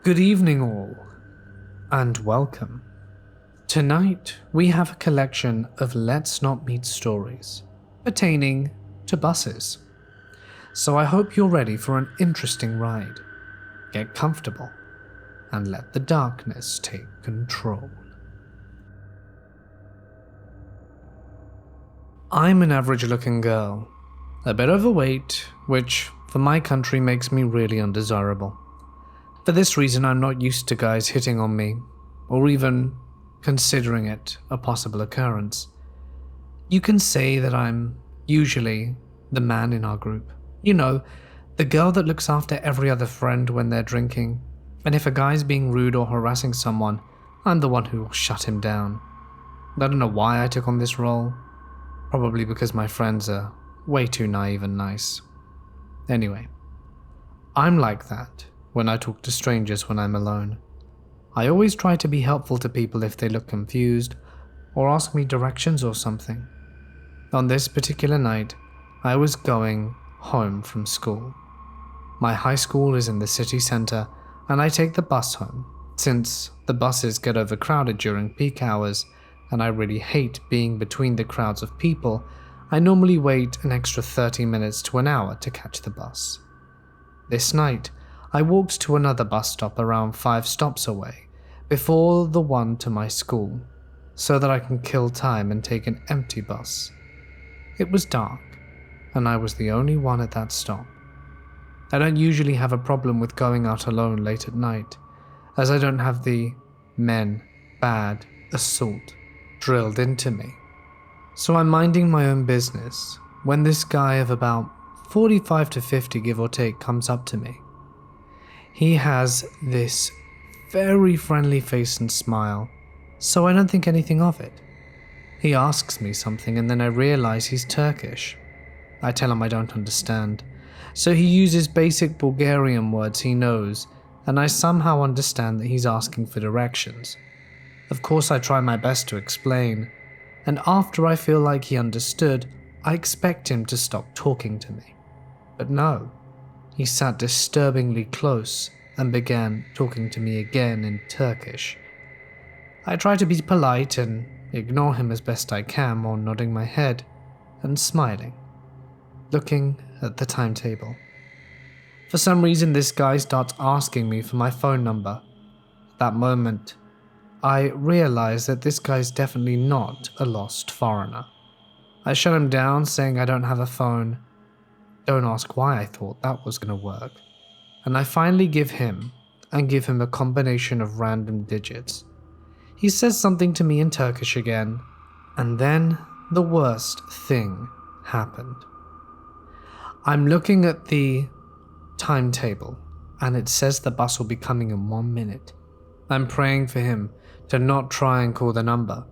Good evening all, and welcome. Tonight we have a collection of Let's Not Meet stories pertaining to buses. So I hope you're ready for an interesting ride. Get comfortable and let the darkness take control. I'm an average-looking girl, a bit overweight, which for my country makes me really undesirable. For this reason, I'm not used to guys hitting on me, or even considering it a possible occurrence. You can say that I'm usually the man in our group. You know, the girl that looks after every other friend when they're drinking, and if a guy's being rude or harassing someone, I'm the one who will shut him down. I don't know why I took on this role, probably because my friends are way too naive and nice. Anyway, I'm like that when I talk to strangers when I'm alone. I always try to be helpful to people if they look confused or ask me directions or something. On this particular night, I was going home from school. My high school is in the city center and I take the bus home, since the buses get overcrowded during peak hours and I really hate being between the crowds of people. I normally wait an extra 30 minutes to an hour to catch the bus. This night, I walked to another bus stop around 5 stops away, before the one to my school, so that I can kill time and take an empty bus. It was dark, and I was the only one at that stop. I don't usually have a problem with going out alone late at night, as I don't have the men, bad, assault drilled into me. So I'm minding my own business when this guy of about 45 to 50 give or take comes up to me. He has this very friendly face and smile, so I don't think anything of it. He asks me something and then I realize he's Turkish. I tell him I don't understand, so he uses basic Bulgarian words he knows, and I somehow understand that he's asking for directions. Of course I try my best to explain, and after I feel like he understood, I expect him to stop talking to me. But no. He sat disturbingly close and began talking to me again in Turkish. I try to be polite and ignore him as best I can while nodding my head and smiling, looking at the timetable. For some reason, this guy starts asking me for my phone number. At that moment, I realize that this guy's definitely not a lost foreigner. I shut him down, saying I don't have a phone. Don't ask why I thought that was going to work. And I finally give him a combination of random digits. He says something to me in Turkish again, and then the worst thing happened. I'm looking at the timetable, and it says the bus will be coming in 1 minute. I'm praying for him to not try and call the number,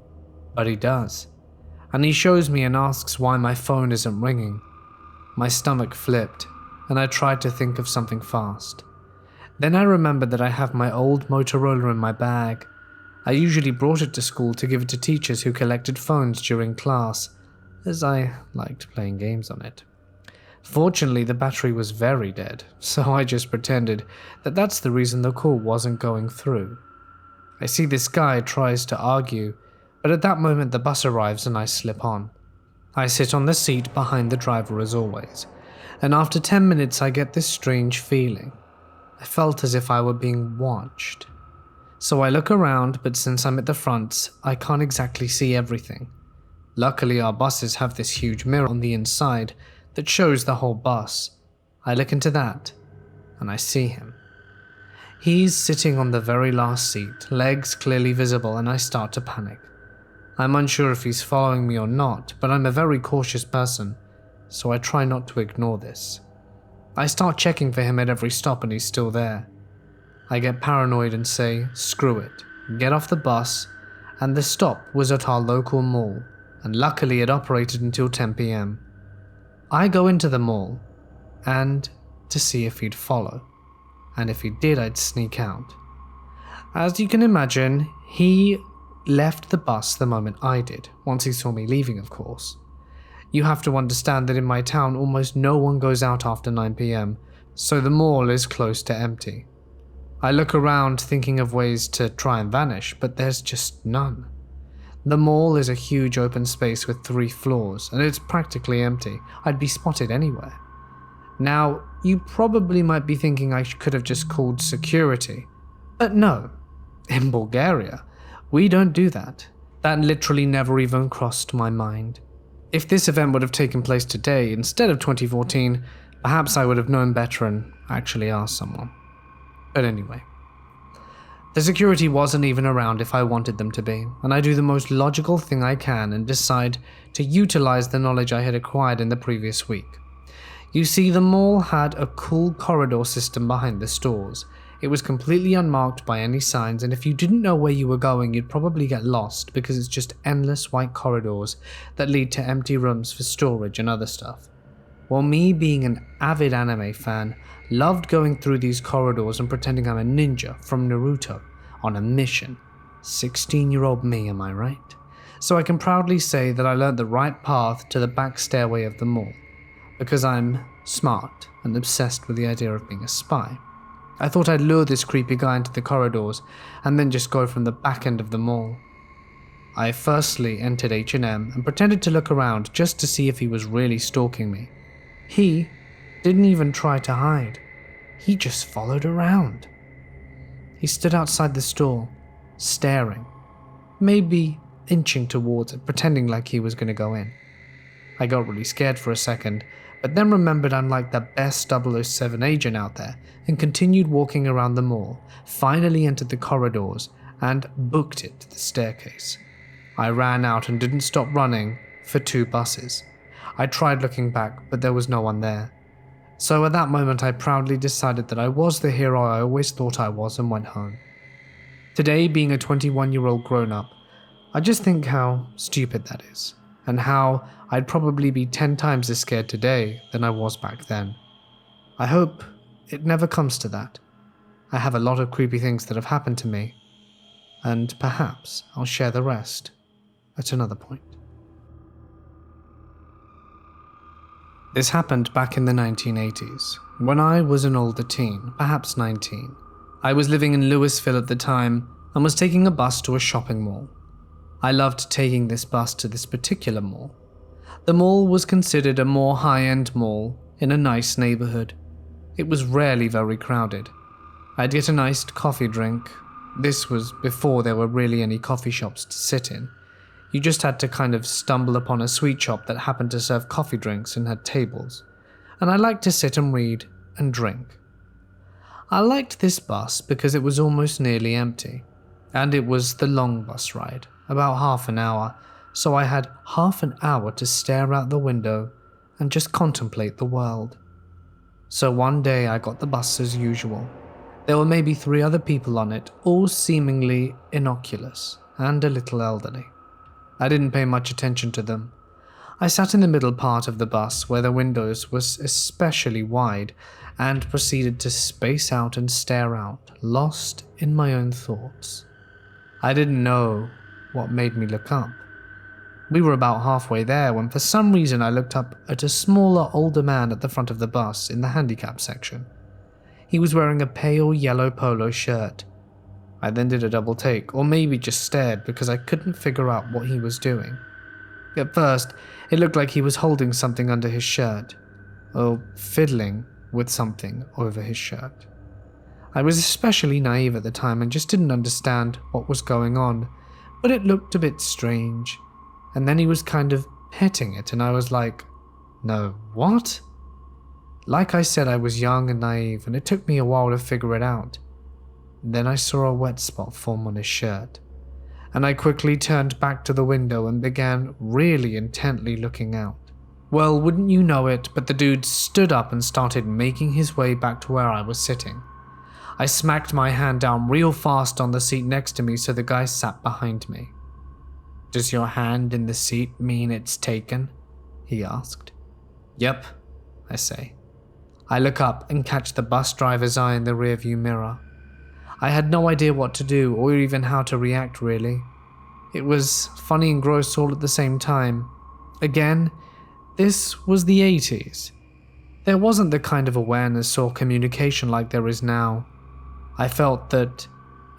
but he does. And he shows me and asks why my phone isn't ringing. My stomach flipped, and I tried to think of something fast. Then I remembered that I have my old Motorola in my bag. I usually brought it to school to give it to teachers who collected phones during class, as I liked playing games on it. Fortunately, the battery was very dead, so I just pretended that that's the reason the call wasn't going through. I see this guy tries to argue, but at that moment the bus arrives and I slip on. I sit on the seat behind the driver as always, and after 10 minutes I get this strange feeling. I felt as if I were being watched. So I look around, but since I'm at the front, I can't exactly see everything. Luckily our buses have this huge mirror on the inside that shows the whole bus. I look into that, and I see him. He's sitting on the very last seat, legs clearly visible, and I start to panic. I'm unsure if he's following me or not, but I'm a very cautious person, so I try not to ignore this. I start checking for him at every stop and he's still there. I get paranoid and say, screw it, get off the bus, and the stop was at our local mall, and luckily it operated until 10 PM. I go into the mall, and to see if he'd follow, and if he did I'd sneak out. As you can imagine, he left the bus the moment I did, once he saw me leaving of course. You have to understand that in my town almost no one goes out after 9 PM, so the mall is close to empty. I look around thinking of ways to try and vanish, but there's just none. The mall is a huge open space with 3 floors, and it's practically empty. I'd be spotted anywhere. Now, you probably might be thinking I could have just called security, but no. In Bulgaria, we don't do that. That literally never even crossed my mind. If this event would have taken place today instead of 2014, perhaps I would have known better and actually asked someone. But anyway, the security wasn't even around if I wanted them to be, and I do the most logical thing I can and decide to utilize the knowledge I had acquired in the previous week. You see, the mall had a cool corridor system behind the stores. It was completely unmarked by any signs, and if you didn't know where you were going, you'd probably get lost because it's just endless white corridors that lead to empty rooms for storage and other stuff. Well, me being an avid anime fan, loved going through these corridors and pretending I'm a ninja from Naruto on a mission. 16-year-old me, am I right? So I can proudly say that I learned the right path to the back stairway of the mall, because I'm smart and obsessed with the idea of being a spy. I thought I'd lure this creepy guy into the corridors and then just go from the back end of the mall. I firstly entered H&M and pretended to look around just to see if he was really stalking me. He didn't even try to hide. He just followed around. He stood outside the store, staring, maybe inching towards it, pretending like he was going to go in. I got really scared for a second, but then remembered I'm like the best 007 agent out there and continued walking around the mall, finally entered the corridors and booked it to the staircase. I ran out and didn't stop running for 2 buses. I tried looking back, but there was no one there. So at that moment I proudly decided that I was the hero I always thought I was and went home. Today, being a 21-year-old grown-up, I just think how stupid that is, and how I'd probably be 10 times as scared today than I was back then. I hope it never comes to that. I have a lot of creepy things that have happened to me, and perhaps I'll share the rest at another point. This happened back in the 1980s, when I was an older teen, perhaps 19. I was living in Louisville at the time and was taking a bus to a shopping mall. I loved taking this bus to this particular mall. The mall was considered a more high-end mall in a nice neighborhood. It was rarely very crowded. I'd get an iced coffee drink. This was before there were really any coffee shops to sit in. You just had to kind of stumble upon a sweet shop that happened to serve coffee drinks and had tables. And I liked to sit and read and drink. I liked this bus because it was almost nearly empty. And it was the long bus ride, about half an hour, so I had half an hour to stare out the window and just contemplate the world. So one day I got the bus as usual. There were maybe 3 other people on it, all seemingly innocuous and a little elderly. I didn't pay much attention to them. I sat in the middle part of the bus where the windows was especially wide and proceeded to space out and stare out, lost in my own thoughts. I didn't know what made me look up. We were about halfway there when for some reason I looked up at a smaller, older man at the front of the bus in the handicap section. He was wearing a pale yellow polo shirt. I then did a double take, or maybe just stared because I couldn't figure out what he was doing. At first, it looked like he was holding something under his shirt, or fiddling with something over his shirt. I was especially naive at the time and just didn't understand what was going on, but it looked a bit strange. And then he was kind of petting it, and I was like, no, what? Like I said, I was young and naive, and it took me a while to figure it out. Then I saw a wet spot form on his shirt, and I quickly turned back to the window and began really intently looking out. Well, wouldn't you know it, but the dude stood up and started making his way back to where I was sitting. I smacked my hand down real fast on the seat next to me so the guy sat behind me. "Does your hand in the seat mean it's taken?" he asked. "Yep," I say. I look up and catch the bus driver's eye in the rearview mirror. I had no idea what to do or even how to react really. It was funny and gross all at the same time. Again, this was the 80s. There wasn't the kind of awareness or communication like there is now. I felt that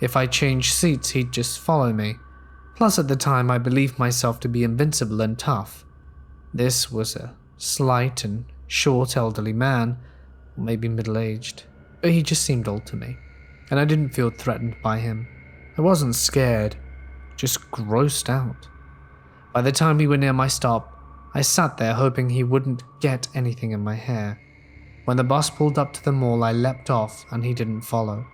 if I changed seats, he'd just follow me. Plus, at the time, I believed myself to be invincible and tough. This was a slight and short elderly man, or maybe middle-aged, but he just seemed old to me, and I didn't feel threatened by him. I wasn't scared, just grossed out. By the time we were near my stop, I sat there hoping he wouldn't get anything in my hair. When the bus pulled up to the mall, I leapt off and he didn't follow.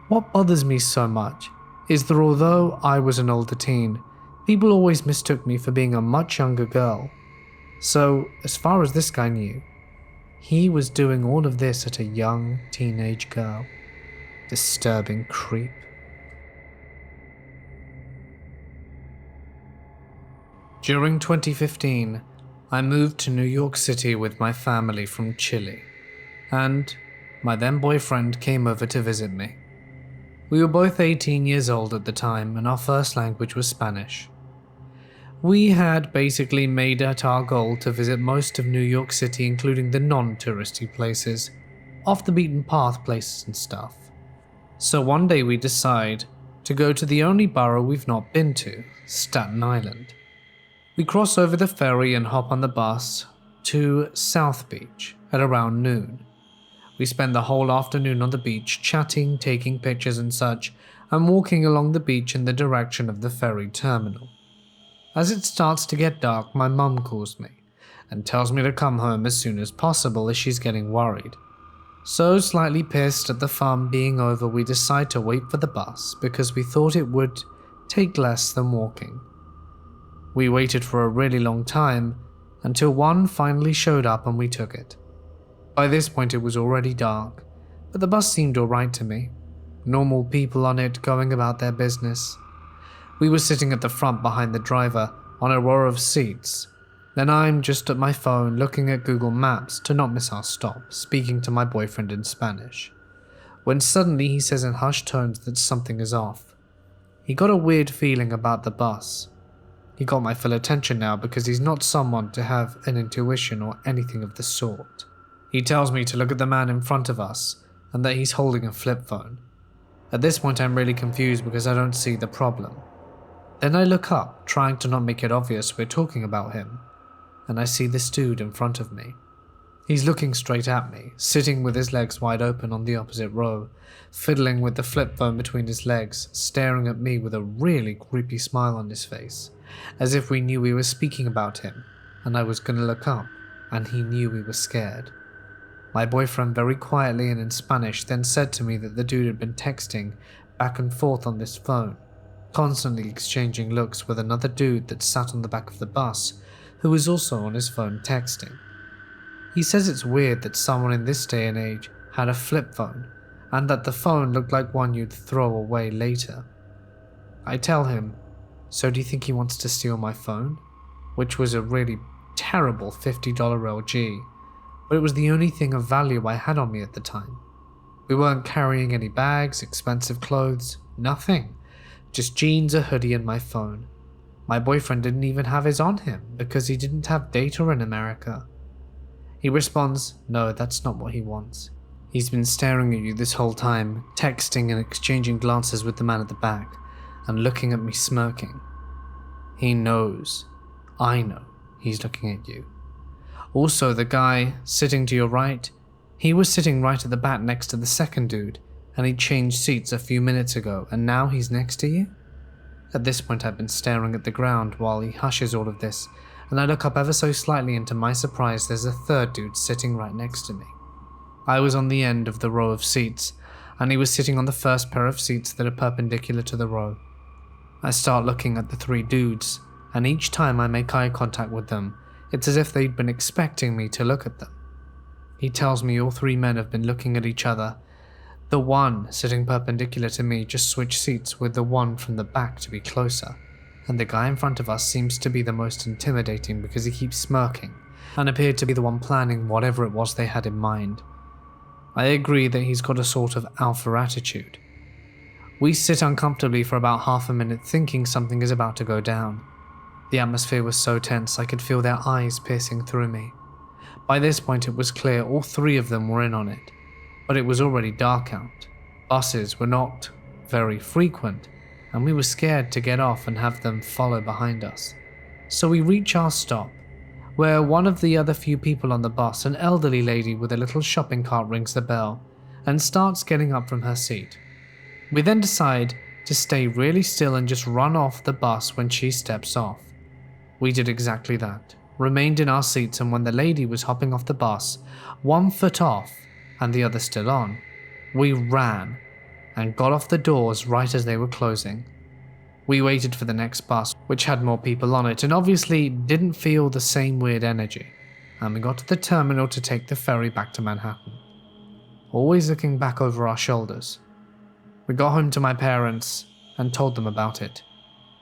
What bothers me so much is that although I was an older teen, people always mistook me for being a much younger girl. So, as far as this guy knew, he was doing all of this at a young teenage girl. Disturbing creep. During 2015, I moved to New York City with my family from Chile, and my then boyfriend came over to visit me. We were both 18 years old at the time, and our first language was Spanish. We had basically made it our goal to visit most of New York City, including the non-touristy places, off the beaten path places and stuff. So one day we decide to go to the only borough we've not been to, Staten Island. We cross over the ferry and hop on the bus to South Beach at around noon. We spend the whole afternoon on the beach chatting, taking pictures and such, and walking along the beach in the direction of the ferry terminal. As it starts to get dark, my mum calls me and tells me to come home as soon as possible as she's getting worried. So, slightly pissed at the fun being over, we decide to wait for the bus because we thought it would take less than walking. We waited for a really long time until one finally showed up and we took it. By this point it was already dark, but the bus seemed alright to me. Normal people on it going about their business. We were sitting at the front behind the driver on a row of seats. Then I'm just at my phone looking at Google Maps to not miss our stop, speaking to my boyfriend in Spanish. When suddenly he says in hushed tones that something is off. He got a weird feeling about the bus. He got my full attention now because he's not someone to have an intuition or anything of the sort. He tells me to look at the man in front of us and that he's holding a flip phone. At this point I'm really confused because I don't see the problem. Then I look up, trying to not make it obvious we're talking about him, and I see this dude in front of me. He's looking straight at me, sitting with his legs wide open on the opposite row, fiddling with the flip phone between his legs, staring at me with a really creepy smile on his face, as if we knew we were speaking about him, and I was gonna look up, and he knew we were scared. My boyfriend very quietly and in Spanish then said to me that the dude had been texting back and forth on this phone, constantly exchanging looks with another dude that sat on the back of the bus, who was also on his phone texting. He says it's weird that someone in this day and age had a flip phone, and that the phone looked like one you'd throw away later. I tell him, so do you think he wants to steal my phone? Which was a really terrible $50 LG, but it was the only thing of value I had on me at the time. We weren't carrying any bags, expensive clothes, nothing. Just jeans, a hoodie, and my phone. My boyfriend didn't even have his on him because he didn't have data in America. He responds, no, that's not what he wants. He's been staring at you this whole time, texting and exchanging glances with the man at the back, and looking at me smirking. He knows. I know he's looking at you. Also, the guy sitting to your right, he was sitting right at the back next to the second dude, and he changed seats a few minutes ago, and now he's next to you? At this point I've been staring at the ground while he hushes all of this, and I look up ever so slightly, and to my surprise there's a third dude sitting right next to me. I was on the end of the row of seats, and he was sitting on the first pair of seats that are perpendicular to the row. I start looking at the three dudes, and each time I make eye contact with them, it's as if they'd been expecting me to look at them. He tells me all three men have been looking at each other. The one sitting perpendicular to me just switched seats with the one from the back to be closer, and the guy in front of us seems to be the most intimidating because he keeps smirking, and appeared to be the one planning whatever it was they had in mind. I agree that he's got a sort of alpha attitude. We sit uncomfortably for about half a minute thinking something is about to go down. The atmosphere was so tense I could feel their eyes piercing through me. By this point it was clear all three of them were in on it, but it was already dark out. Buses were not very frequent, and we were scared to get off and have them follow behind us. So we reach our stop, where one of the other few people on the bus, an elderly lady with a little shopping cart, rings the bell and starts getting up from her seat. We then decide to stay really still and just run off the bus when she steps off. We did exactly that, remained in our seats, and when the lady was hopping off the bus, 1 foot off and the other still on, we ran and got off the doors right as they were closing. We waited for the next bus, which had more people on it and obviously didn't feel the same weird energy, and we got to the terminal to take the ferry back to Manhattan, always looking back over our shoulders. We got home to my parents and told them about it.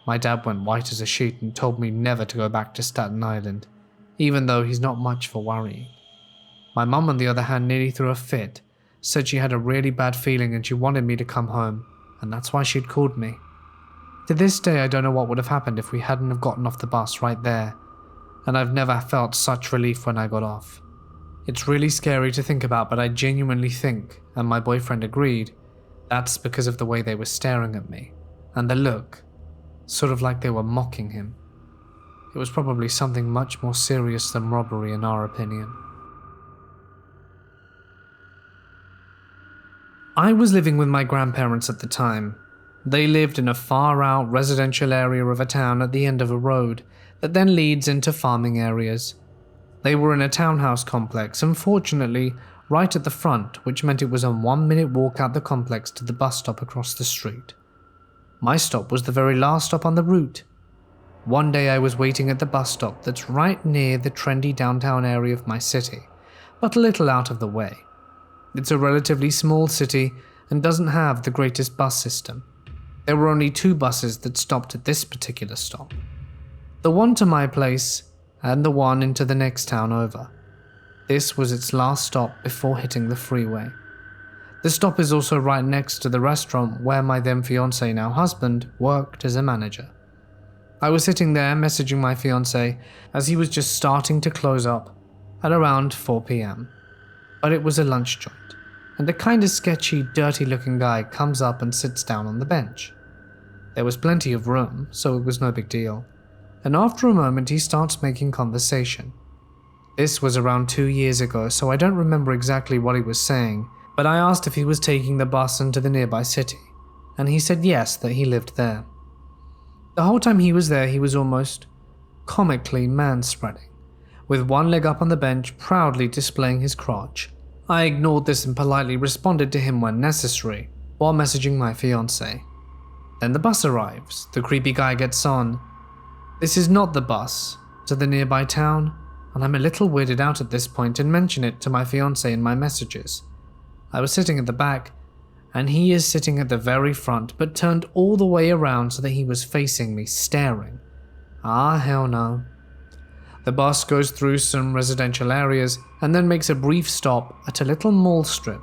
My dad went white as a sheet and told me never to go back to Staten Island, even though he's not much for worrying. My mum, on the other hand, nearly threw a fit, said she had a really bad feeling and she wanted me to come home, and that's why she'd called me. To this day, I don't know what would have happened if we hadn't have gotten off the bus right there, and I've never felt such relief when I got off. It's really scary to think about, but I genuinely think, and my boyfriend agreed, that's because of the way they were staring at me, and the look, sort of like they were mocking him. It was probably something much more serious than robbery in our opinion. I was living with my grandparents at the time. They lived in a far-out residential area of a town at the end of a road that then leads into farming areas. They were in a townhouse complex, unfortunately, right at the front, which meant it was a 1-minute walk out the complex to the bus stop across the street. My stop was the very last stop on the route. One day I was waiting at the bus stop that's right near the trendy downtown area of my city, but a little out of the way. It's a relatively small city and doesn't have the greatest bus system. There were only 2 buses that stopped at this particular stop. The one to my place and the one into the next town over. This was its last stop before hitting the freeway. The stop is also right next to the restaurant where my then fiancé, now husband, worked as a manager. I was sitting there messaging my fiancé as he was just starting to close up at around 4 p.m. But it was a lunch joint, and a kind of sketchy, dirty-looking guy comes up and sits down on the bench. There was plenty of room, so it was no big deal, and after a moment he starts making conversation. This was around 2 years ago, so I don't remember exactly what he was saying, but I asked if he was taking the bus into the nearby city, and he said yes, that he lived there. The whole time he was there, he was almost comically manspreading, with one leg up on the bench, proudly displaying his crotch. I ignored this and politely responded to him when necessary, while messaging my fiancé. Then the bus arrives, the creepy guy gets on. This is not the bus to the nearby town, and I'm a little weirded out at this point and mention it to my fiancé in my messages. I was sitting at the back, and he is sitting at the very front, but turned all the way around so that he was facing me, staring. Ah, hell no. The bus goes through some residential areas and then makes a brief stop at a little mall strip,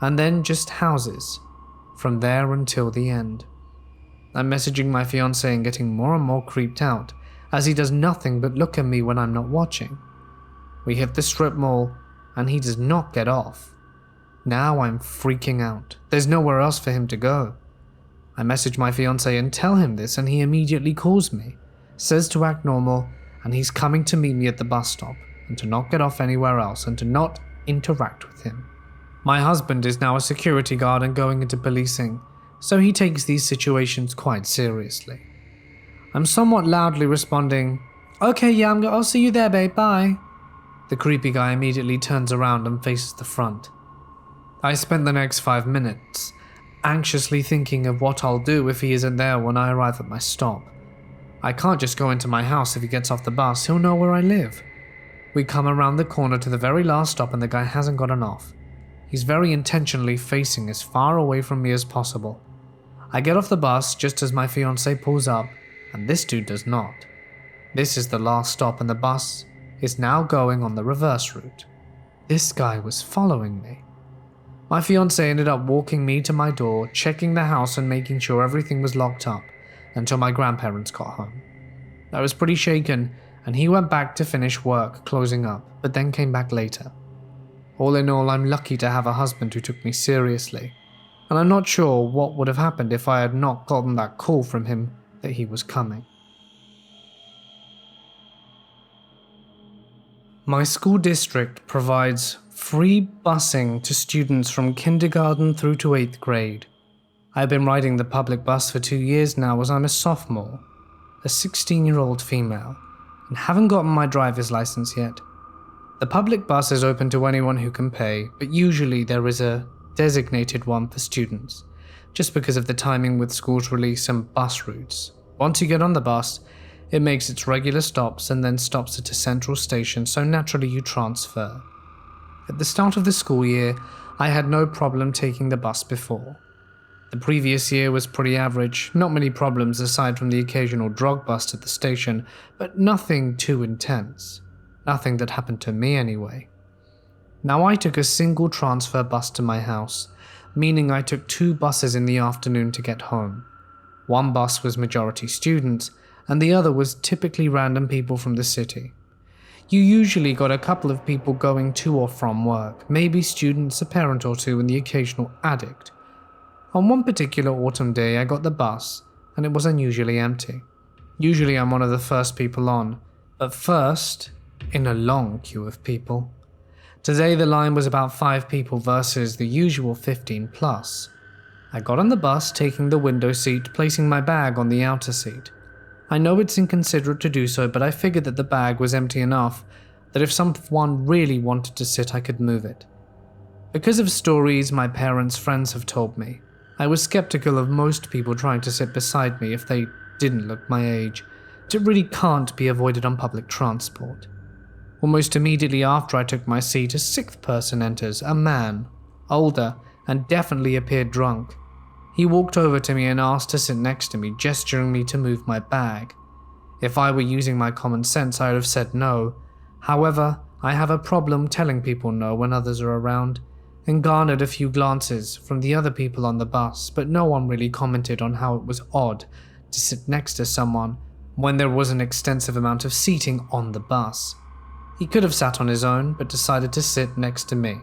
and then just houses, from there until the end. I'm messaging my fiancé and getting more and more creeped out, as he does nothing but look at me when I'm not watching. We hit the strip mall, and he does not get off. Now I'm freaking out. There's nowhere else for him to go. I message my fiancé and tell him this, and he immediately calls me, says to act normal, and he's coming to meet me at the bus stop, and to not get off anywhere else, and to not interact with him. My husband is now a security guard and going into policing, so he takes these situations quite seriously. I'm somewhat loudly responding, "Okay, yeah, I'll see you there, babe, bye." The creepy guy immediately turns around and faces the front. I spent the next 5 minutes anxiously thinking of what I'll do if he isn't there when I arrive at my stop. I can't just go into my house if he gets off the bus, he'll know where I live. We come around the corner to the very last stop and the guy hasn't gotten off. He's very intentionally facing as far away from me as possible. I get off the bus just as my fiancé pulls up, and this dude does not. This is the last stop and the bus is now going on the reverse route. This guy was following me. My fiancé ended up walking me to my door, checking the house and making sure everything was locked up until my grandparents got home. I was pretty shaken, and he went back to finish work closing up, but then came back later. All in all, I'm lucky to have a husband who took me seriously, and I'm not sure what would have happened if I had not gotten that call from him that he was coming. My school district provides free busing to students from kindergarten through to 8th grade. I've been riding the public bus for 2 years now as I'm a sophomore, a 16-year-old female, and haven't gotten my driver's license yet. The public bus is open to anyone who can pay, but usually there is a designated one for students, just because of the timing with school's release and bus routes. Once you get on the bus, it makes its regular stops and then stops at a central station, so naturally you transfer. At the start of the school year, I had no problem taking the bus before. The previous year was pretty average, not many problems aside from the occasional drug bust at the station, but nothing too intense. Nothing that happened to me anyway. Now I took a single transfer bus to my house, meaning I took 2 buses in the afternoon to get home. One bus was majority students, and the other was typically random people from the city. You usually got a couple of people going to or from work, maybe students, a parent or two, and the occasional addict. On one particular autumn day, I got the bus, and it was unusually empty. Usually I'm one of the first people on, but first in a long queue of people. Today the line was about 5 people versus the usual 15 plus. I got on the bus, taking the window seat, placing my bag on the outer seat. I know it's inconsiderate to do so, but I figured that the bag was empty enough that if someone really wanted to sit, I could move it. Because of stories my parents' friends have told me, I was skeptical of most people trying to sit beside me if they didn't look my age. It really can't be avoided on public transport. Almost immediately after I took my seat, a 6th person enters, a man, older, and definitely appeared drunk. He walked over to me and asked to sit next to me, gesturing me to move my bag. If I were using my common sense, I would have said no. However, I have a problem telling people no when others are around, and garnered a few glances from the other people on the bus, but no one really commented on how it was odd to sit next to someone when there was an extensive amount of seating on the bus. He could have sat on his own, but decided to sit next to me.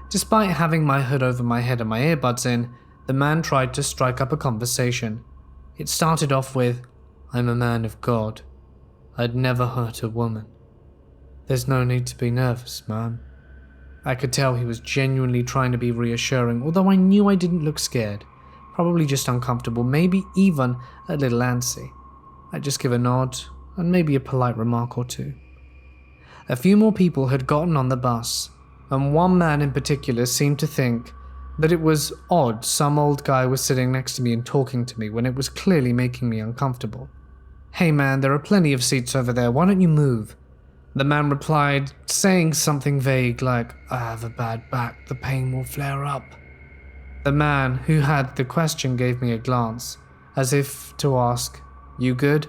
Despite having my hood over my head and my earbuds in, the man tried to strike up a conversation. It started off with, "I'm a man of God. I'd never hurt a woman. There's no need to be nervous, man." I could tell he was genuinely trying to be reassuring, although I knew I didn't look scared. Probably just uncomfortable, maybe even a little antsy. I'd just give a nod, and maybe a polite remark or two. A few more people had gotten on the bus, and one man in particular seemed to think that it was odd some old guy was sitting next to me and talking to me when it was clearly making me uncomfortable. "Hey man, there are plenty of seats over there, why don't you move?" The man replied, saying something vague like, "I have a bad back, the pain will flare up." The man who had the question gave me a glance, as if to ask, "You good?"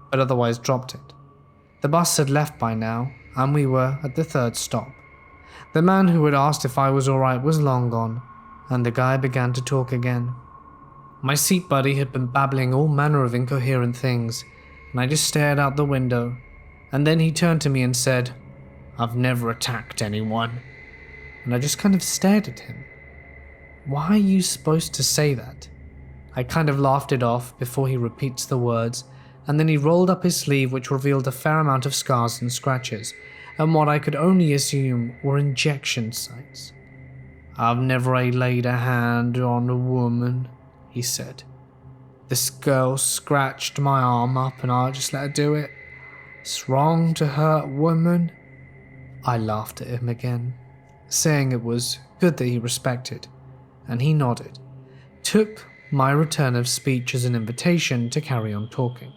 but otherwise dropped it. The bus had left by now, and we were at the 3rd stop. The man who had asked if I was alright was long gone, and the guy began to talk again. My seat buddy had been babbling all manner of incoherent things, and I just stared out the window, and then he turned to me and said, "I've never attacked anyone," and I just kind of stared at him. Why are you supposed to say that? I kind of laughed it off before he repeats the words, and then he rolled up his sleeve, which revealed a fair amount of scars and scratches, and what I could only assume were injection sites. "I've never laid a hand on a woman," he said. "This girl scratched my arm up and I just let her do it. It's wrong to hurt women." I laughed at him again, saying it was good that he respected, and he nodded, took my return of speech as an invitation to carry on talking.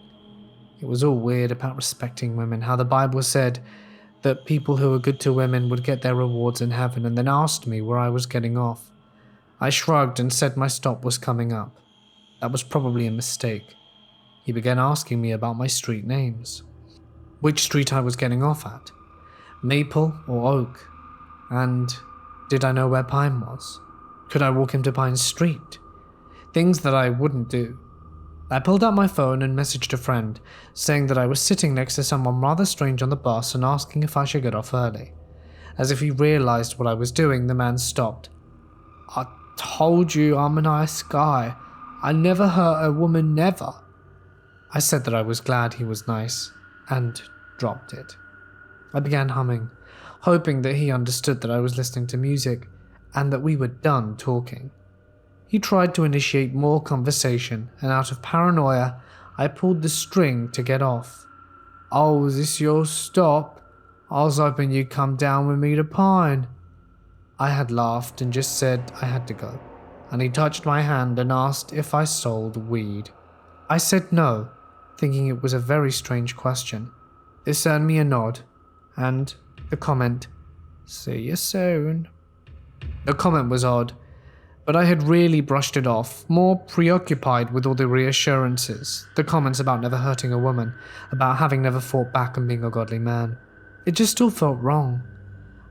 It was all weird about respecting women, how the Bible said that people who were good to women would get their rewards in heaven, and then asked me where I was getting off. I shrugged and said my stop was coming up. That was probably a mistake. He began asking me about my street names, which street I was getting off at, Maple or Oak, and did I know where Pine was? Could I walk him to Pine Street? Things that I wouldn't do. I pulled out my phone and messaged a friend, saying that I was sitting next to someone rather strange on the bus and asking if I should get off early. As if he realized what I was doing, the man stopped. Told you I'm a nice guy. I never hurt a woman, never. I said that I was glad he was nice, and dropped it. I began humming, hoping that he understood that I was listening to music, and that we were done talking. He tried to initiate more conversation, and out of paranoia, I pulled the string to get off. Oh, is this your stop? I was hoping you'd come down with me to Pine. I had laughed and just said I had to go, and he touched my hand and asked if I sold weed. I said no, thinking it was a very strange question. This earned me a nod, and the comment, "See you soon." The comment was odd, but I had really brushed it off, more preoccupied with all the reassurances, the comments about never hurting a woman, about having never fought back and being a godly man. It just still felt wrong.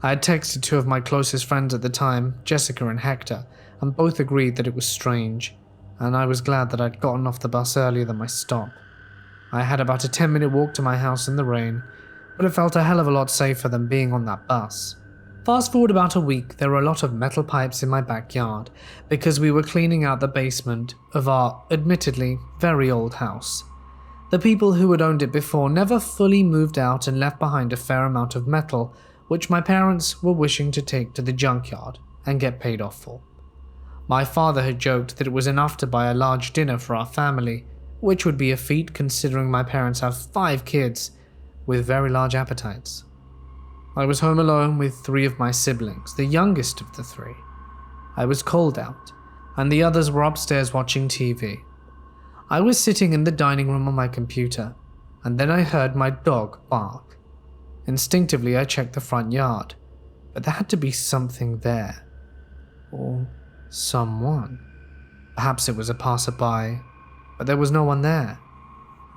I had texted two of my closest friends at the time, Jessica and Hector, and both agreed that it was strange, and I was glad that I'd gotten off the bus earlier than my stop. I had about a 10-minute walk to my house in the rain, but it felt a hell of a lot safer than being on that bus. Fast forward about a week, there were a lot of metal pipes in my backyard because we were cleaning out the basement of our, admittedly, very old house. The people who had owned it before never fully moved out and left behind a fair amount of metal, which my parents were wishing to take to the junkyard and get paid off for. My father had joked that it was enough to buy a large dinner for our family, which would be a feat considering my parents have 5 kids with very large appetites. I was home alone with 3 of my siblings, the youngest of the 3. I was cold out, and the others were upstairs watching TV. I was sitting in the dining room on my computer, and then I heard my dog bark. Instinctively, I checked the front yard, but there had to be something there. Or someone. Perhaps it was a passerby, but there was no one there.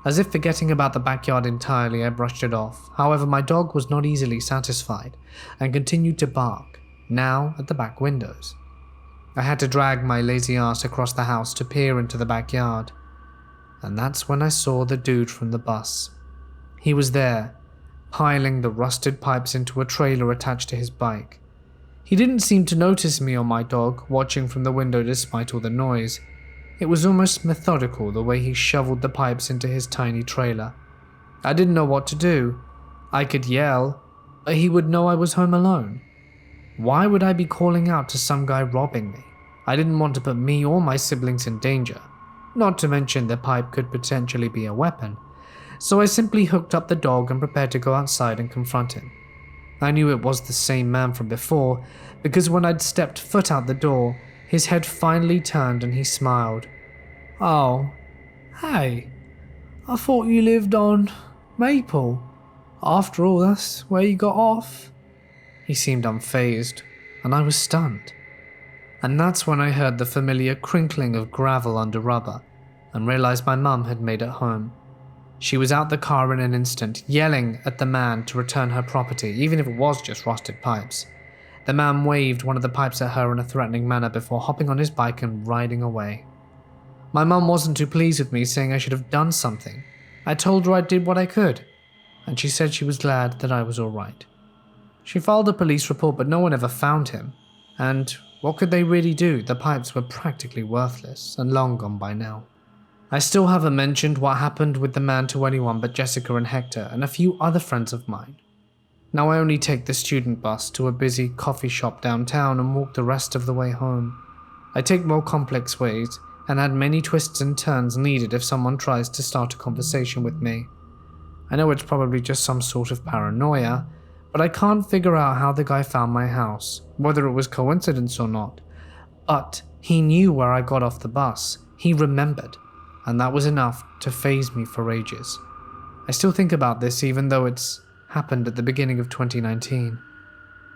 As if forgetting about the backyard entirely, I brushed it off. However, my dog was not easily satisfied and continued to bark, now at the back windows. I had to drag my lazy ass across the house to peer into the backyard, and that's when I saw the dude from the bus. He was there, piling the rusted pipes into a trailer attached to his bike. He didn't seem to notice me or my dog watching from the window despite all the noise. It was almost methodical the way he shoveled the pipes into his tiny trailer. I didn't know what to do. I could yell, but he would know I was home alone. Why would I be calling out to some guy robbing me? I didn't want to put me or my siblings in danger, not to mention the pipe could potentially be a weapon. So I simply hooked up the dog and prepared to go outside and confront him. I knew it was the same man from before, because when I'd stepped foot out the door, his head finally turned and he smiled. "Oh, hey, I thought you lived on Maple. After all, that's where you got off." He seemed unfazed, and I was stunned. And that's when I heard the familiar crinkling of gravel under rubber, and realized my mum had made it home. She was out the car in an instant, yelling at the man to return her property, even if it was just rusted pipes. The man waved one of the pipes at her in a threatening manner before hopping on his bike and riding away. My mum wasn't too pleased with me, saying I should have done something. I told her I did what I could, and she said she was glad that I was alright. She filed a police report, but no one ever found him, and what could they really do? The pipes were practically worthless and long gone by now. I still haven't mentioned what happened with the man to anyone but Jessica and Hector and a few other friends of mine. Now I only take the student bus to a busy coffee shop downtown and walk the rest of the way home. I take more complex ways and add many twists and turns needed if someone tries to start a conversation with me. I know it's probably just some sort of paranoia, but I can't figure out how the guy found my house, whether it was coincidence or not. But he knew where I got off the bus. He remembered, and that was enough to faze me for ages. I still think about this even though it's happened at the beginning of 2019.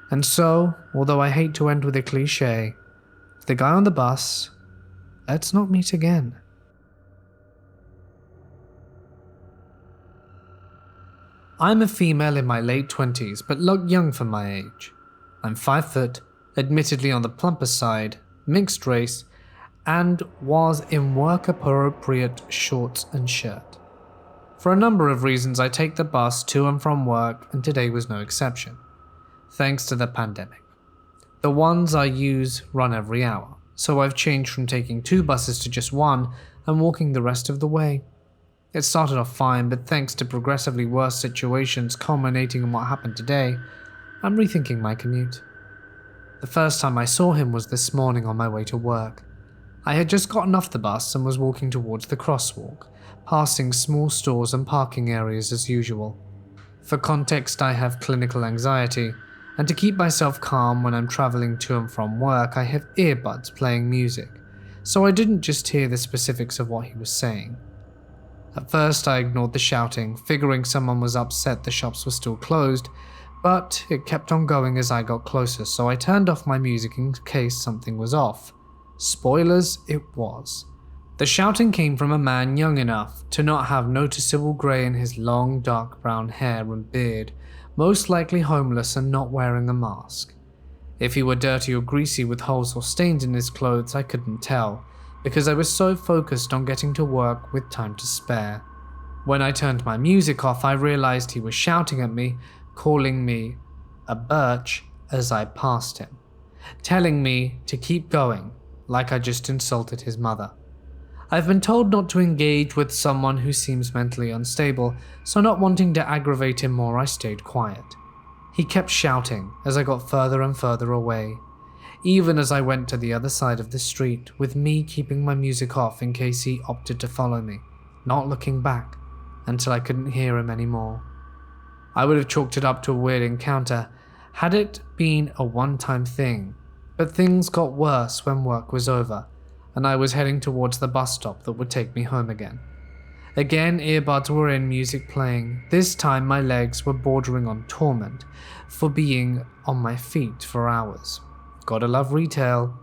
And so, although I hate to end with a cliche, the guy on the bus, let's not meet again. I'm a female in my late 20s, but look young for my age. I'm 5 foot, admittedly on the plumper side, mixed race, and was in work-appropriate shorts and shirt. For a number of reasons, I take the bus to and from work, and today was no exception, thanks to the pandemic. The ones I use run every hour, so I've changed from taking 2 buses to just 1 and walking the rest of the way. It started off fine, but thanks to progressively worse situations culminating in what happened today, I'm rethinking my commute. The first time I saw him was this morning on my way to work. I had just gotten off the bus and was walking towards the crosswalk, passing small stores and parking areas as usual. For context, I have clinical anxiety, and to keep myself calm when I'm traveling to and from work, I have earbuds playing music, so I didn't just hear the specifics of what he was saying. At first, I ignored the shouting, figuring someone was upset the shops were still closed, but it kept on going as I got closer, so I turned off my music in case something was off. Spoilers, it was. The shouting came from a man young enough to not have noticeable grey in his long, dark brown hair and beard, most likely homeless and not wearing a mask. If he were dirty or greasy with holes or stains in his clothes, I couldn't tell, because I was so focused on getting to work with time to spare. When I turned my music off, I realized he was shouting at me, calling me a birch as I passed him, telling me to keep going, like I just insulted his mother. I've been told not to engage with someone who seems mentally unstable, so not wanting to aggravate him more, I stayed quiet. He kept shouting as I got further and further away, even as I went to the other side of the street, with me keeping my music off in case he opted to follow me, not looking back until I couldn't hear him anymore. I would have chalked it up to a weird encounter had it been a one-time thing, but things got worse when work was over, and I was heading towards the bus stop that would take me home again. Again, earbuds were in, music playing. This time my legs were bordering on torment for being on my feet for hours. Gotta love retail.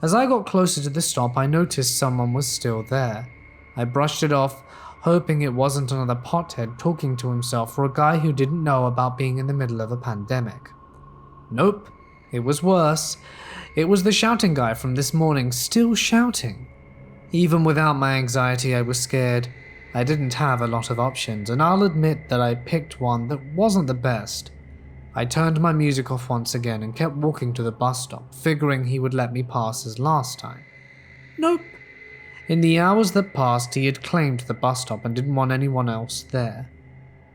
As I got closer to the stop, I noticed someone was still there. I brushed it off, hoping it wasn't another pothead talking to himself or a guy who didn't know about being in the middle of a pandemic. Nope, it was worse. It was the shouting guy from this morning, still shouting. Even without my anxiety, I was scared. I didn't have a lot of options, and I'll admit that I picked one that wasn't the best. I turned my music off once again and kept walking to the bus stop, figuring he would let me pass as last time. Nope. In the hours that passed, he had claimed the bus stop and didn't want anyone else there.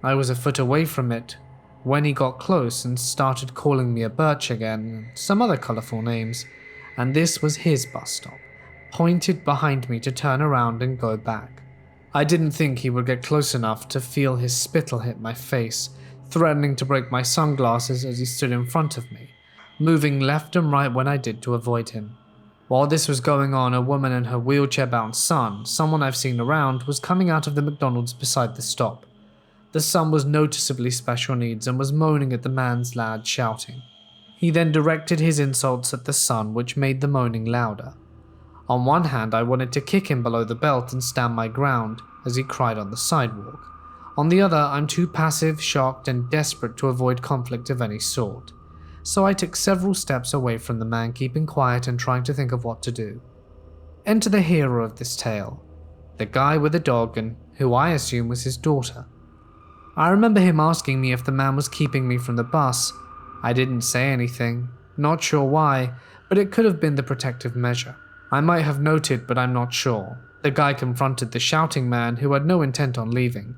I was a foot away from it when he got close and started calling me a birch again and some other colourful names, and this was his bus stop, pointed behind me to turn around and go back. I didn't think he would get close enough to feel his spittle hit my face, threatening to break my sunglasses as he stood in front of me, moving left and right when I did to avoid him. While this was going on, a woman and her wheelchair-bound son, someone I've seen around, was coming out of the McDonald's beside the stop. The son was noticeably special needs and was moaning at the man's loud shouting. He then directed his insults at the son, which made the moaning louder. On one hand, I wanted to kick him below the belt and stand my ground as he cried on the sidewalk. On the other, I'm too passive, shocked, and desperate to avoid conflict of any sort. So I took several steps away from the man, keeping quiet and trying to think of what to do. Enter the hero of this tale, the guy with the dog and who I assume was his daughter. I remember him asking me if the man was keeping me from the bus. I didn't say anything, not sure why, but it could have been the protective measure. I might have noted, but I'm not sure. The guy confronted the shouting man, who had no intent on leaving.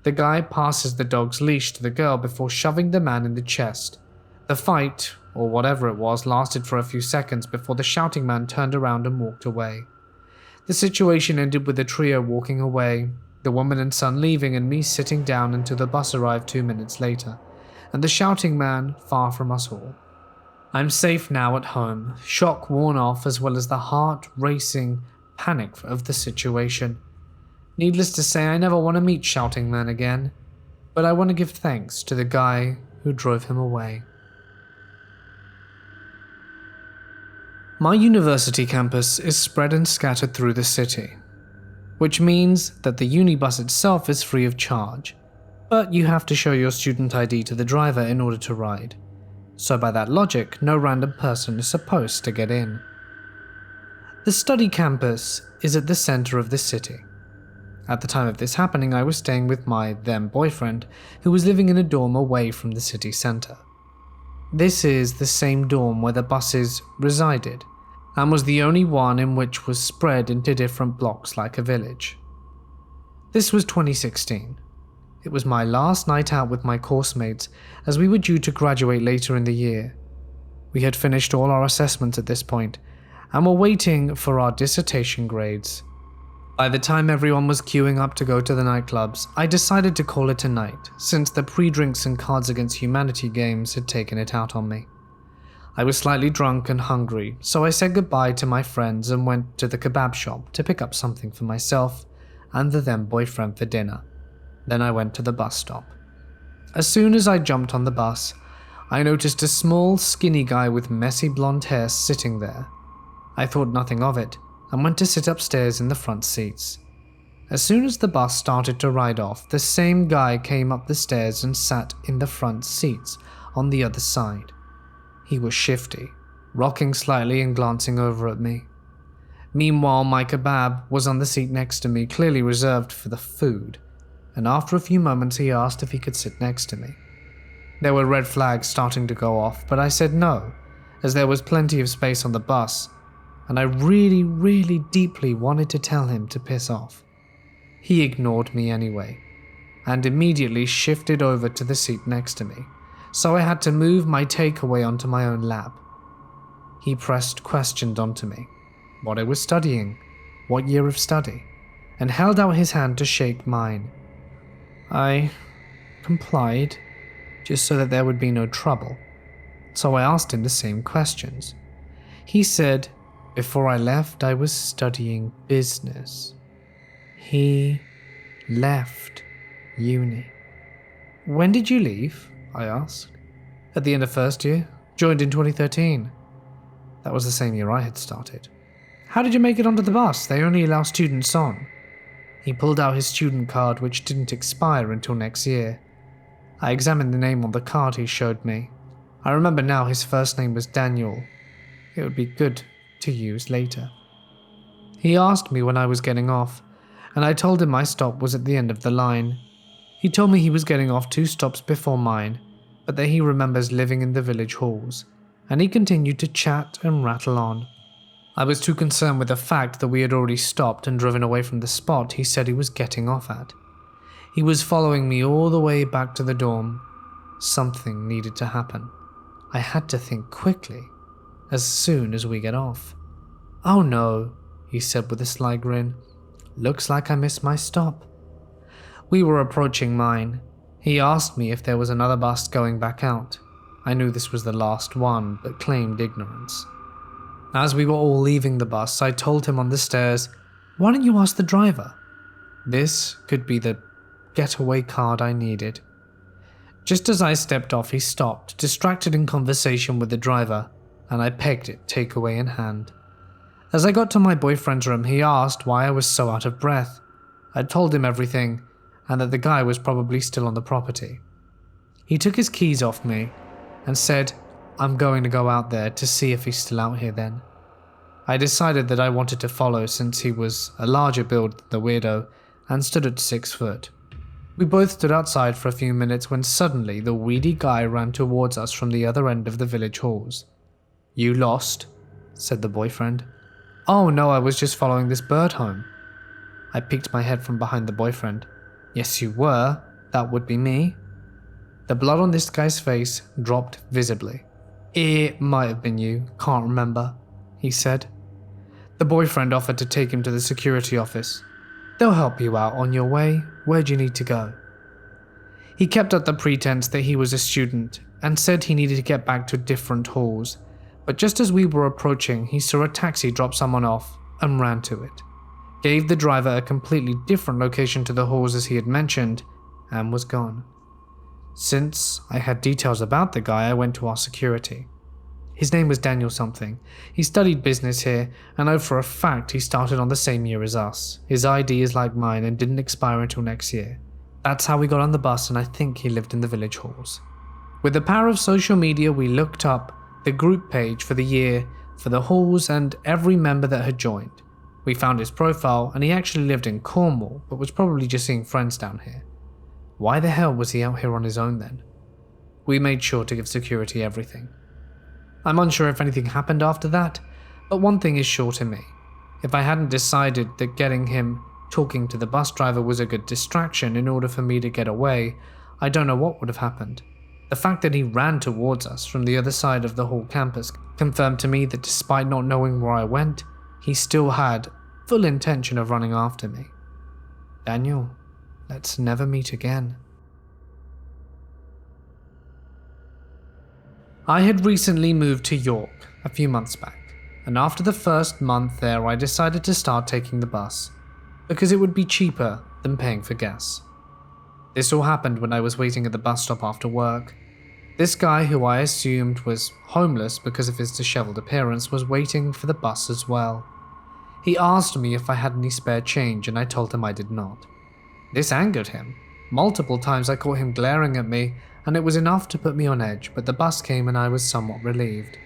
The guy passes the dog's leash to the girl before shoving the man in the chest. The fight, or whatever it was, lasted for a few seconds before the shouting man turned around and walked away. The situation ended with the trio walking away, the woman and son leaving and me sitting down until the bus arrived 2 minutes later, and the shouting man far from us all. I'm safe now at home, shock worn off as well as the heart-racing panic of the situation. Needless to say, I never want to meet Shouting Man again, but I want to give thanks to the guy who drove him away. My university campus is spread and scattered through the city, which means that the unibus itself is free of charge, but you have to show your student ID to the driver in order to ride. So by that logic, no random person is supposed to get in. The study campus is at the center of the city. At the time of this happening, I was staying with my then-boyfriend, who was living in a dorm away from the city center. This is the same dorm where the buses resided, and was the only one in which was spread into different blocks like a village. This was 2016. It was my last night out with my course mates, as we were due to graduate later in the year. We had finished all our assessments at this point, and were waiting for our dissertation grades. By the time everyone was queuing up to go to the nightclubs, I decided to call it a night, since the pre-drinks and Cards Against Humanity games had taken it out on me. I was slightly drunk and hungry, so I said goodbye to my friends and went to the kebab shop to pick up something for myself and the then boyfriend for dinner. Then I went to the bus stop. As soon as I jumped on the bus, I noticed a small, skinny guy with messy blonde hair sitting there. I thought nothing of it and went to sit upstairs in the front seats. As soon as the bus started to ride off, the same guy came up the stairs and sat in the front seats on the other side. He was shifty, rocking slightly and glancing over at me. Meanwhile, my kebab was on the seat next to me, clearly reserved for the food, and after a few moments he asked if he could sit next to me. There were red flags starting to go off, but I said no, as there was plenty of space on the bus, and I really deeply wanted to tell him to piss off. He ignored me anyway, and immediately shifted over to the seat next to me, so I had to move my takeaway onto my own lap. He pressed questions onto me, what I was studying, what year of study, and held out his hand to shake mine. I complied, just so that there would be no trouble, so I asked him the same questions. He said, before I left, I was studying business. He left uni. When did you leave? I asked. At the end of first year, joined in 2013. That was the same year I had started. How did you make it onto the bus? They only allow students on. He pulled out his student card, which didn't expire until next year. I examined the name on the card he showed me. I remember now his first name was Daniel. It would be good to use later. He asked me when I was getting off, and I told him my stop was at the end of the line. He told me he was getting off 2 stops before mine, but that he remembers living in the village halls, and he continued to chat and rattle on. I was too concerned with the fact that we had already stopped and driven away from the spot he said he was getting off at. He was following me all the way back to the dorm. Something needed to happen. I had to think quickly, as soon as we get off. Oh no, he said with a sly grin. Looks like I missed my stop. We were approaching mine. He asked me if there was another bus going back out. I knew this was the last one, but claimed ignorance. As we were all leaving the bus, I told him on the stairs, why don't you ask the driver? This could be the getaway card I needed. Just as I stepped off, he stopped, distracted in conversation with the driver, and I pegged it, takeaway in hand. As I got to my boyfriend's room, he asked why I was so out of breath. I told him everything, and that the guy was probably still on the property. He took his keys off me and said, I'm going to go out there to see if he's still out here then. I decided that I wanted to follow since he was a larger build than the weirdo and stood at 6 foot. We both stood outside for a few minutes when suddenly the weedy guy ran towards us from the other end of the village halls. You lost? Said the boyfriend. Oh no, I was just following this bird home. I peeked my head from behind the boyfriend. Yes you were, that would be me. The blood on this guy's face dropped visibly. It might have been you, can't remember, he said. The boyfriend offered to take him to the security office. They'll help you out on your way. Where do you need to go? He kept up the pretense that he was a student and said he needed to get back to different halls, but just as we were approaching, he saw a taxi drop someone off and ran to it, gave the driver a completely different location to the halls as he had mentioned, and was gone. Since I had details about the guy, I went to our security. His name was Daniel something. He studied business here, and I know for a fact he started on the same year as us. His ID is like mine and didn't expire until next year. That's how we got on the bus, and I think he lived in the village halls. With the power of social media, we looked up the group page for the year, for the halls, and every member that had joined. We found his profile, and he actually lived in Cornwall, but was probably just seeing friends down here. Why the hell was he out here on his own then? We made sure to give security everything. I'm unsure if anything happened after that, But one thing is sure to me. If I hadn't decided that getting him talking to the bus driver was a good distraction in order for me to get away, I don't know what would have happened. The fact that he ran towards us from the other side of the whole campus confirmed to me that despite not knowing where I went, he still had full intention of running after me. Daniel, let's never meet again. I had recently moved to York a few months back, and after the first month there I decided to start taking the bus, because it would be cheaper than paying for gas. This all happened when I was waiting at the bus stop after work. This guy, who I assumed was homeless because of his disheveled appearance, was waiting for the bus as well. He asked me if I had any spare change, and I told him I did not. This angered him. Multiple times I caught him glaring at me, and it was enough to put me on edge, but the bus came and I was somewhat relieved.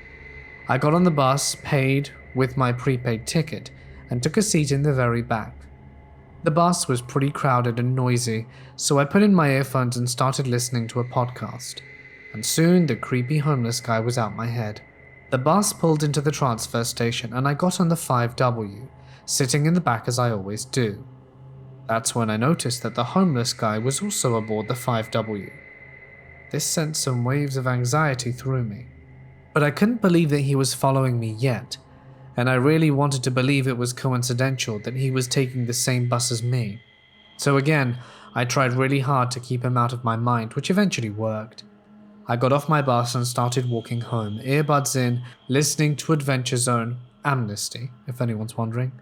I got on the bus, paid with my prepaid ticket, and took a seat in the very back. The bus was pretty crowded and noisy, so I put in my earphones and started listening to a podcast. And soon the creepy homeless guy was out my head. The bus pulled into the transfer station and I got on the 5W, sitting in the back as I always do. That's when I noticed that the homeless guy was also aboard the 5W. This sent some waves of anxiety through me. But I couldn't believe that he was following me yet, and I really wanted to believe it was coincidental that he was taking the same bus as me. So again, I tried really hard to keep him out of my mind, which eventually worked. I got off my bus and started walking home, earbuds in, listening to Adventure Zone, Amnesty, if anyone's wondering,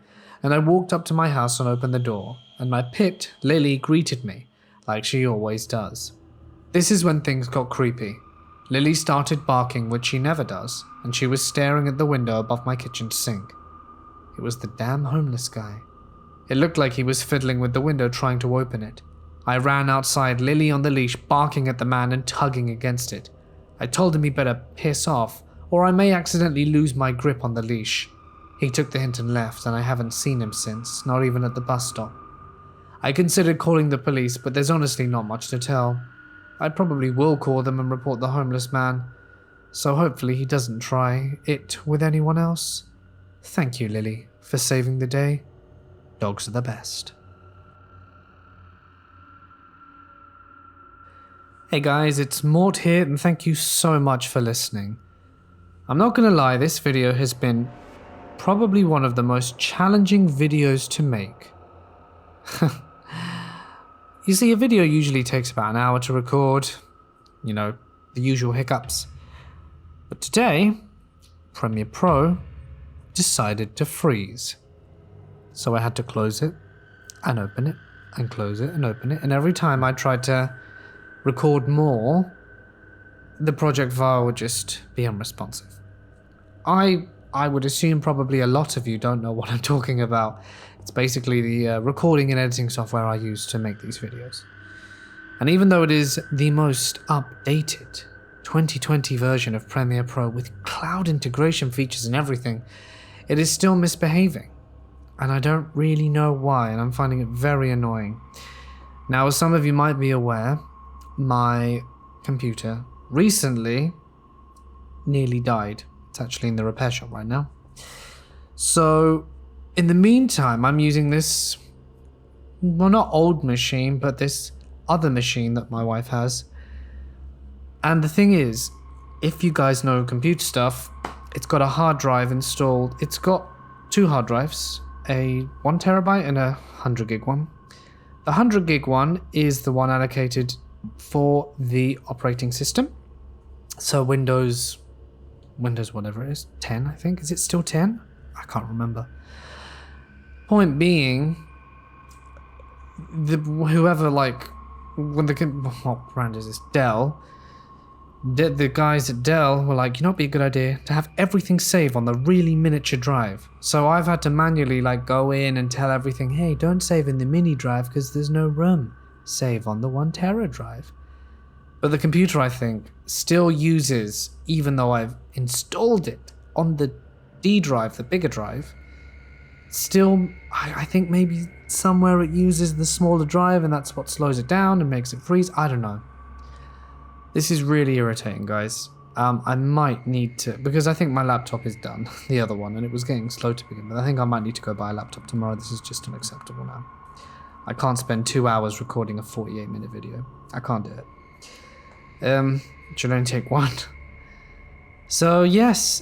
and I walked up to my house and opened the door, and my pet, Lily, greeted me, like she always does. This is when things got creepy. Lily started barking, which she never does, and she was staring at the window above my kitchen sink. It was the damn homeless guy. It looked like he was fiddling with the window trying to open it. I ran outside, Lily on the leash, barking at the man and tugging against it. I told him he better piss off, or I may accidentally lose my grip on the leash. He took the hint and left, and I haven't seen him since, not even at the bus stop. I considered calling the police, but there's honestly not much to tell. I probably will call them and report the homeless man, so hopefully he doesn't try it with anyone else. Thank you, Lily, for saving the day. Dogs are the best. Hey guys, it's Mort here, and thank you so much for listening. I'm not gonna lie, this video has been probably one of the most challenging videos to make. You see, a video usually takes about an hour to record, the usual hiccups. But today, Premiere Pro decided to freeze. So I had to close it and open it and close it and open it, and every time I tried to record more, the project file would just be unresponsive. I would assume probably a lot of you don't know what I'm talking about. It's basically the recording and editing software I use to make these videos. And even though it is the most updated 2020 version of Premiere Pro with cloud integration features and everything, it is still misbehaving. And I don't really know why, and I'm finding it very annoying. Now, as some of you might be aware, my computer recently nearly died. It's actually in the repair shop right now. So, in the meantime, I'm using this, well, not old machine, but this other machine that my wife has. And the thing is, if you guys know computer stuff, it's got a hard drive installed. It's got two hard drives, a 1 terabyte and a 100 gig one. The 100 gig one is the one allocated for the operating system. So Windows whatever it is, 10 I think. Is it still 10? I can't remember. Point being, what brand is this? Dell. The guys at Dell were like, it'd be a good idea to have everything saved on the really miniature drive. So I've had to manually go in and tell everything, hey, don't save in the mini drive because there's no room. Save on the 1 tera drive. But the computer, I think, still uses, even though I've installed it on the D drive, the bigger drive, still, I think maybe somewhere it uses the smaller drive and that's what slows it down and makes it freeze. I don't know. This is really irritating, guys. I might need to, because I think my laptop is done, the other one, and it was getting slow to begin with. I think I might need to go buy a laptop tomorrow. This is just unacceptable now. I can't spend 2 hours recording a 48-minute video. I can't do it. It should only take one. So yes,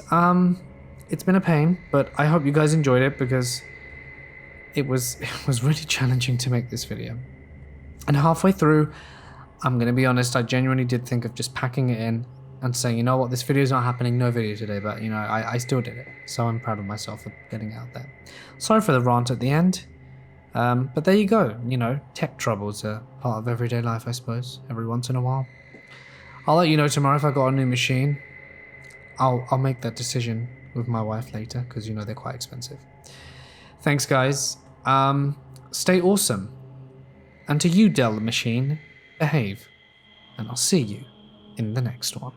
it's been a pain, but I hope you guys enjoyed it, because it was really challenging to make this video. And halfway through, I'm gonna be honest, I genuinely did think of just packing it in and saying, you know what, this video's not happening, no video today, but you know, I still did it. So I'm proud of myself for getting it out there. Sorry for the rant at the end, but there you go. You know, tech troubles are part of everyday life, I suppose, every once in a while. I'll let you know tomorrow if I got a new machine. I'll make that decision with my wife later, because you know they're quite expensive. Thanks, guys. Stay awesome. And to you, Dell Machine, behave. And I'll see you in the next one.